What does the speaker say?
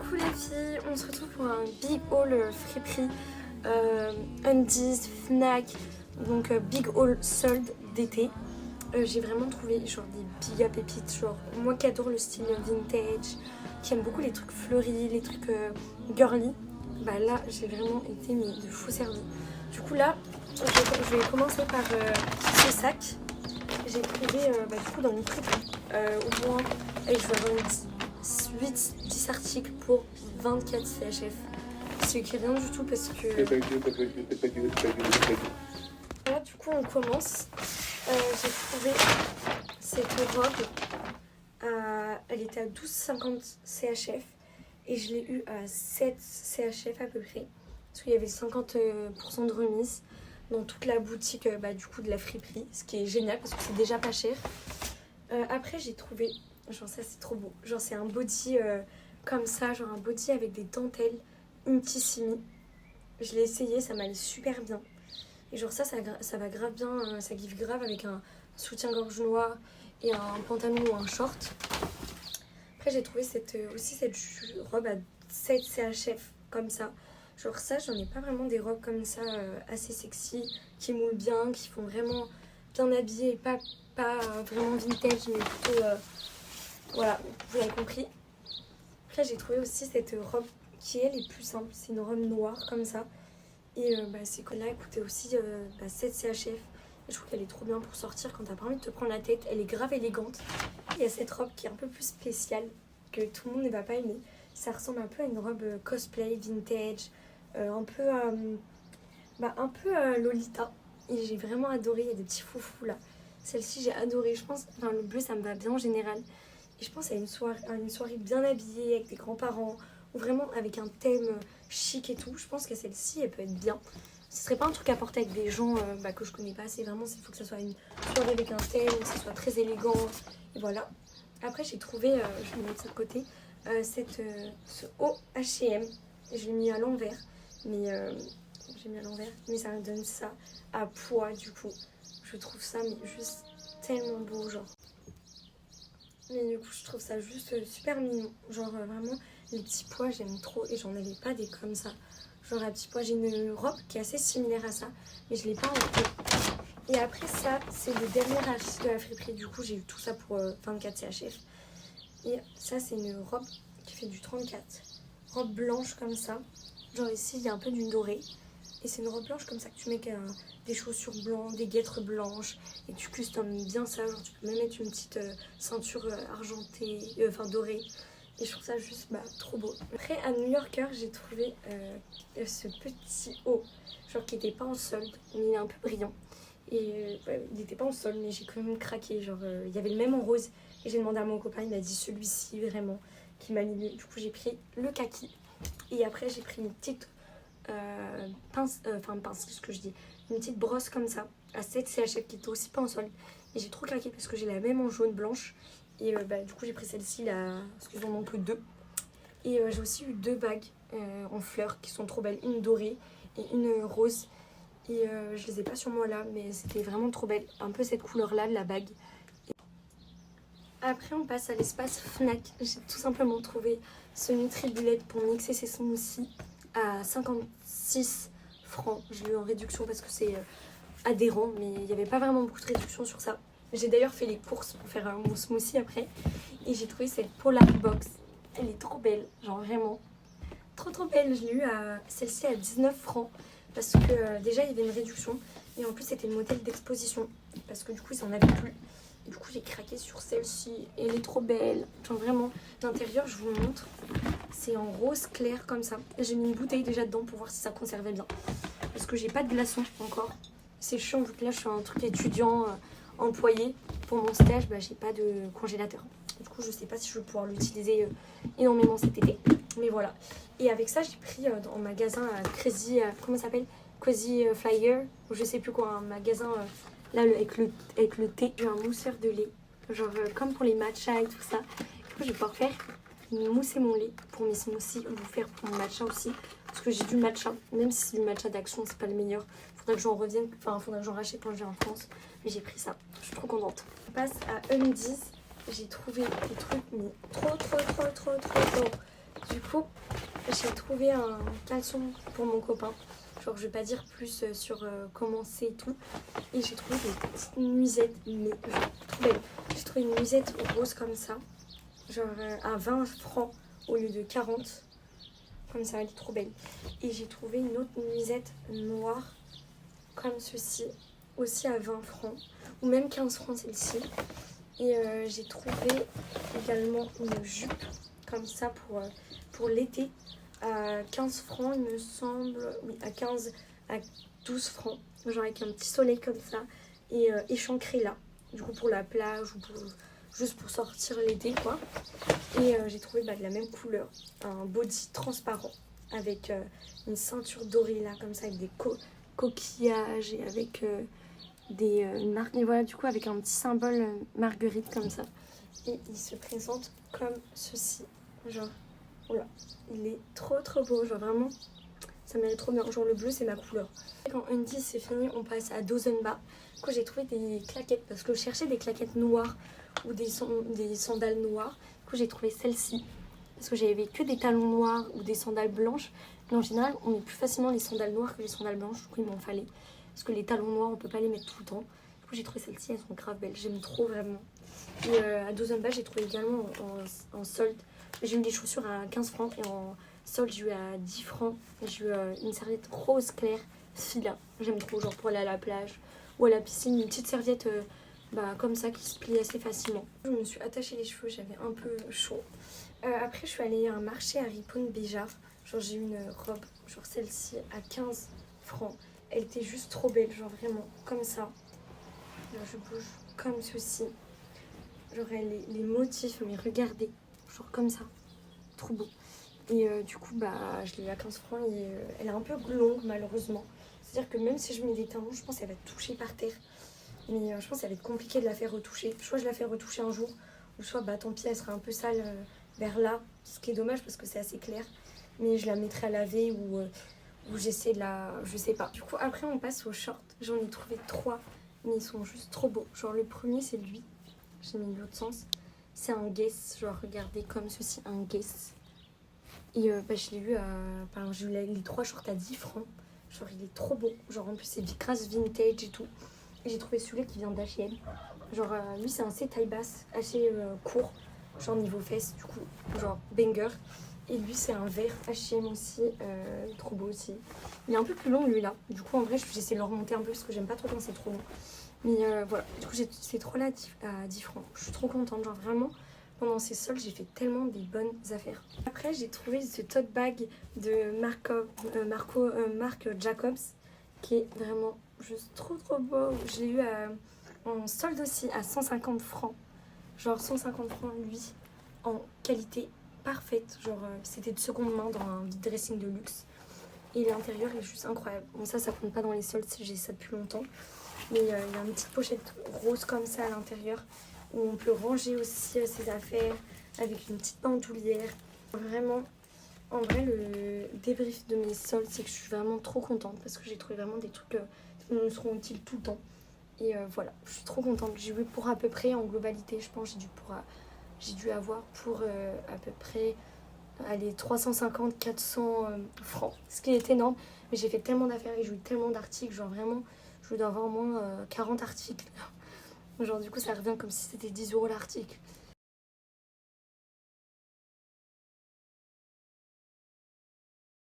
Coucou les filles, on se retrouve pour un big haul friperie Undies, Fnac, donc big haul solde d'été. J'ai vraiment trouvé genre des giga pépites, genre moi qui adore le style vintage, qui aime beaucoup les trucs fleuris, les trucs girly. Bah là j'ai vraiment été de fou servi. Du coup là je vais commencer par ce sac. J'ai trouvé du coup dans une friperie au moins, et je vais avoir 8-10 articles pour 24 CHF. Ce qui est rien du tout parce que... Là du coup on commence. J'ai trouvé cette robe. Elle était à 12,50 CHF et je l'ai eu à 7 CHF à peu près. Parce qu'il y avait 50% de remise dans toute la boutique du coup de la friperie. Ce qui est génial parce que c'est déjà pas cher. Après j'ai trouvé... Genre ça c'est trop beau, genre c'est un body comme ça, genre un body avec des dentelles Intissimi. Je l'ai essayé, ça m'allait super bien. Et genre ça va grave bien, ça give grave avec un soutien-gorge noir et un pantalon ou un short. Après j'ai trouvé aussi cette robe à 7 CHF comme ça. Genre ça j'en ai pas vraiment des robes comme ça assez sexy, qui moulent bien, qui font vraiment bien habillées, pas vraiment vintage mais plutôt... Voilà, vous avez compris. Après, j'ai trouvé aussi cette robe qui, elle, est plus simple. C'est une robe noire comme ça. Et ces cols-là, elle coûtait aussi 7 CHF. Et je trouve qu'elle est trop bien pour sortir quand t'as pas envie de te prendre la tête. Elle est grave élégante. Il y a cette robe qui est un peu plus spéciale, que tout le monde ne va pas aimer. Ça ressemble un peu à une robe cosplay, vintage, un peu Lolita. Et j'ai vraiment adoré. Il y a des petits foufous là. Celle-ci, j'ai adoré. Je pense, le bleu, ça me va bien en général. Et je pense à une soirée bien habillée avec des grands-parents ou vraiment avec un thème chic et tout. Je pense que celle-ci, elle peut être bien. Ce serait pas un truc à porter avec des gens que je connais pas assez. Vraiment, il faut que ce soit une soirée avec un thème, que ce soit très élégant. Et voilà. Après, j'ai trouvé, je vais mettre ça de côté, ce haut H&M. Je l'ai mis à l'envers. Mais ça me donne ça à poids du coup. Je trouve ça mais juste tellement beau, genre. Mais du coup je trouve ça juste super mignon. Genre vraiment les petits pois j'aime trop et j'en avais pas des comme ça. Genre à petits pois, j'ai une robe qui est assez similaire à ça mais je l'ai pas en haut. Et après ça c'est le dernier achat de la friperie. Du coup j'ai eu tout ça pour 24 CHF. Et ça c'est une robe qui fait du 34. Robe blanche comme ça. Genre ici il y a un peu d'une dorée. Et c'est une robe blanche comme ça que tu mets des chaussures blanches, des guêtres blanches. Et tu customises bien ça. Genre tu peux même mettre une petite ceinture argentée, dorée. Et je trouve ça juste trop beau. Après à New Yorker j'ai trouvé ce petit haut. Genre qui n'était pas en solde, mais il est un peu brillant. Et il n'était pas en solde mais j'ai quand même craqué. Genre il y avait le même en rose. Et j'ai demandé à mon copain, il m'a dit celui-ci vraiment qui m'a mis. Du coup j'ai pris le kaki. Et après j'ai pris une petite... pince, qu'est-ce que je dis, une petite brosse comme ça à 7 CHF qui était aussi pas en solde et j'ai trop craqué parce que j'ai la même en jaune blanche et du coup j'ai pris celle-ci là parce qu'ils en ont que deux. Et j'ai aussi eu deux bagues en fleurs qui sont trop belles, une dorée et une rose et je les ai pas sur moi là mais c'était vraiment trop belle, un peu cette couleur là de la bague. Après on passe à l'espace Fnac. J'ai tout simplement trouvé ce Nutribullet pour mixer ses smoothies à 56 francs. Je l'ai eu en réduction parce que c'est adhérent, mais il n'y avait pas vraiment beaucoup de réduction sur ça. J'ai d'ailleurs fait les courses pour faire mon smoothie après. Et j'ai trouvé cette Polar Box. Elle est trop belle, genre vraiment. Trop belle. Je l'ai eu celle-ci à 19 francs parce que déjà il y avait une réduction. Et en plus c'était le modèle d'exposition parce que du coup ils n'en avaient plus. Et du coup j'ai craqué sur celle-ci. Elle est trop belle. Genre vraiment, l'intérieur je vous le montre. C'est en rose clair comme ça. J'ai mis une bouteille déjà dedans pour voir si ça conservait bien. Parce que j'ai pas de glaçons encore. C'est chiant vu que là je suis un truc étudiant employé. Pour mon stage, j'ai pas de congélateur. Du coup je sais pas si je vais pouvoir l'utiliser énormément cet été. Mais voilà. Et avec ça j'ai pris en magasin Crazy, comment ça s'appelle, Crazy Flyer. Ou je sais plus quoi, un magasin là avec le thé. J'ai un mousseur de lait. Genre comme pour les matchas et tout ça. Du coup je vais pouvoir faire mousser mon lait pour mes smoothies ou faire pour mon matcha aussi parce que j'ai du matcha, même si c'est du matcha d'Action c'est pas le meilleur, faudrait que j'en revienne, faudrait que j'en rachète quand je viens en France, mais j'ai pris ça, je suis trop contente. On passe à Undies. J'ai trouvé des trucs mais trop. Du coup coup, j'ai trouvé un caleçon pour mon copain. Genre, je vais pas dire plus sur comment c'est et tout. Et j'ai trouvé des petites nuisettes, mais genre, trop belles. J'ai trouvé une nuisette rose comme ça, genre à 20 francs au lieu de 40. Comme ça, elle est trop belle. Et j'ai trouvé une autre nuisette noire, comme ceci, aussi à 20 francs, ou même 15 francs celle-ci. Et j'ai trouvé également une jupe, comme ça, pour l'été, à 15 francs, il me semble, oui, à 12 francs, genre avec un petit soleil comme ça, et échancré là, du coup pour la plage, ou juste pour sortir l'été, quoi. Et j'ai trouvé de la même couleur, un body transparent, avec une ceinture dorée là, comme ça, avec des coquillages, et avec des marques, et voilà, du coup avec un petit symbole marguerite comme ça. Et il se présente comme ceci, genre, voilà, il est trop beau, genre vraiment, ça mérite trop bien, genre le bleu c'est ma couleur. Quand Undies c'est fini, on passe à Dozenba. Du coup j'ai trouvé des claquettes, parce que je cherchais des claquettes noires, ou des sandales noires. Du coup j'ai trouvé celle-ci, parce que j'avais que des talons noirs ou des sandales blanches, mais en général on met plus facilement les sandales noires que les sandales blanches, du coup il m'en fallait, parce que les talons noirs on peut pas les mettre tout le temps. Du coup j'ai trouvé celles-ci, elles sont grave belles, j'aime trop vraiment. Et à Dozenba j'ai trouvé également en solde. J'ai eu des chaussures à 15 francs et en solde j'ai eu à 10 francs. J'ai eu une serviette rose claire, fila. J'aime trop, genre pour aller à la plage ou à la piscine. Une petite serviette comme ça qui se plie assez facilement. Je me suis attachée les cheveux, j'avais un peu chaud. Après je suis allée à un marché à Ripoll Béjar. Genre j'ai eu une robe, genre celle-ci à 15 francs. Elle était juste trop belle, genre vraiment comme ça. Là je bouge comme ceci. Genre les motifs, mais regardez, genre comme ça, trop beau. Et du coup je l'ai eu à 15 francs et elle est un peu longue malheureusement. C'est à dire que même si je mets des talons, je pense qu'elle va toucher par terre. Mais je pense que ça va être compliqué de la faire retoucher. Soit je la fais retoucher un jour, ou soit tant pis, elle sera un peu sale vers là. Ce qui est dommage parce que c'est assez clair. Mais je la mettrai à laver ou j'essaie de la... je sais pas. Du coup après on passe aux shorts. J'en ai trouvé 3, mais ils sont juste trop beaux. Genre le premier c'est lui. J'ai mis l'autre sens. C'est un Guess, genre regardez comme ceci, un Guess. Et je l'ai eu j'ai eu les 3 shorts à 10 francs. Genre il est trop beau. Genre en plus c'est grâce vintage et tout. Et j'ai trouvé celui-là qui vient d'H&M. Genre lui c'est un C taille basse, assez court. Genre niveau fesses du coup, genre banger. Et lui c'est un vert H&M aussi, trop beau aussi. Il est un peu plus long lui là. Du coup en vrai j'essaie de le remonter un peu parce que j'aime pas trop quand c'est trop long. Mais voilà, du coup ces 3 là à 10 francs. Je suis trop contente, genre vraiment, pendant ces soldes, j'ai fait tellement des bonnes affaires. Après, j'ai trouvé ce tote bag de Marc Jacobs, qui est vraiment juste trop beau. Je l'ai eu en solde aussi à 150 francs. Genre 150 francs, lui, en qualité parfaite. Genre c'était de seconde main dans un dressing de luxe. Et l'intérieur est juste incroyable. Bon ça compte pas dans les soldes, j'ai ça depuis longtemps. Mais il y a une petite pochette rose comme ça à l'intérieur où on peut ranger aussi ses affaires avec une petite bandoulière. Vraiment, en vrai, le débrief de mes soldes, c'est que je suis vraiment trop contente parce que j'ai trouvé vraiment des trucs qui me seront utiles tout le temps. Et voilà, je suis trop contente. J'ai eu pour à peu près, en globalité, je pense, j'ai dû avoir pour à peu près 350-400 francs. Ce qui est énorme, mais j'ai fait tellement d'affaires et j'ai eu tellement d'articles, genre vraiment... Je dois avoir au moins 40 articles. Genre du coup ça revient comme si c'était 10 € l'article.